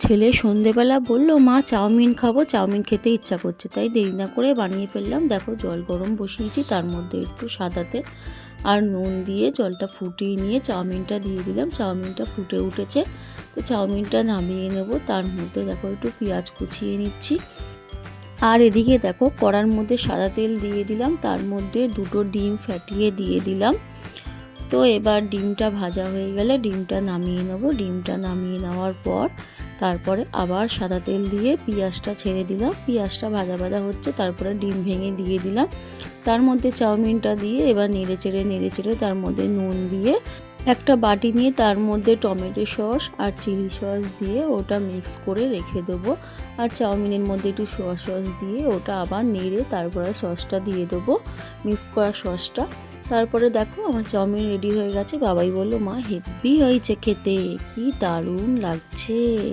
ছেলে সন্ধেবেলা বলল, মা চাউমিন খাবো, চাউমিন খেতে ইচ্ছা করছে, তাই দেরি না করে বানিয়ে ফেললাম। দেখো, জল গরম বসিয়েছি, তার মধ্যে একটু সাদা তেল আর নুন দিয়ে জলটা ফুটিয়ে নিয়ে চাউমিনটা দিয়ে দিলাম। চাউমিনটা ফুটে উঠেছে, তো চাউমিনটা নামিয়ে নেব। তার মধ্যে দেখো একটু পেঁয়াজ কুচিয়ে নিচ্ছি। আর এদিকে দেখো কড়ার মধ্যে সাদা তেল দিয়ে দিলাম, তার মধ্যে দুটো ডিম ফাটিয়ে দিয়ে দিলাম। তো এবার ডিমটা ভাজা হয়ে গেলে ডিমটা নামিয়ে নেব। ডিমটা নামিয়ে নেওয়ার পর তারপরে আবার সাদা তেল দিয়ে পেঁয়াজটা ছেড়ে দিলাম। পেঁয়াজটা ভাজা ভাজা হচ্ছে, তারপরে ডিম ভেঙে দিয়ে দিলাম। তার মধ্যে চাউমিনটা দিয়ে এবার নেড়ে চেড়ে তার মধ্যে নুন দিয়ে একটা বাটি নিয়ে তার মধ্যে টমেটো সস আর চিলি সস দিয়ে ওটা মিক্স করে রেখে দেবো। আর চাউমিনের মধ্যে একটু সোয়া সস দিয়ে ওটা আবার নেড়ে তারপরে সসটা দিয়ে দেবো, মিক্স করা সসটা। তারপরে দেখো আমার চাউমিন রেডি হয়ে গেছে। বাবাই বলল, মা হেব্বি হয়েছে খেতে, কি দারুণ লাগছে।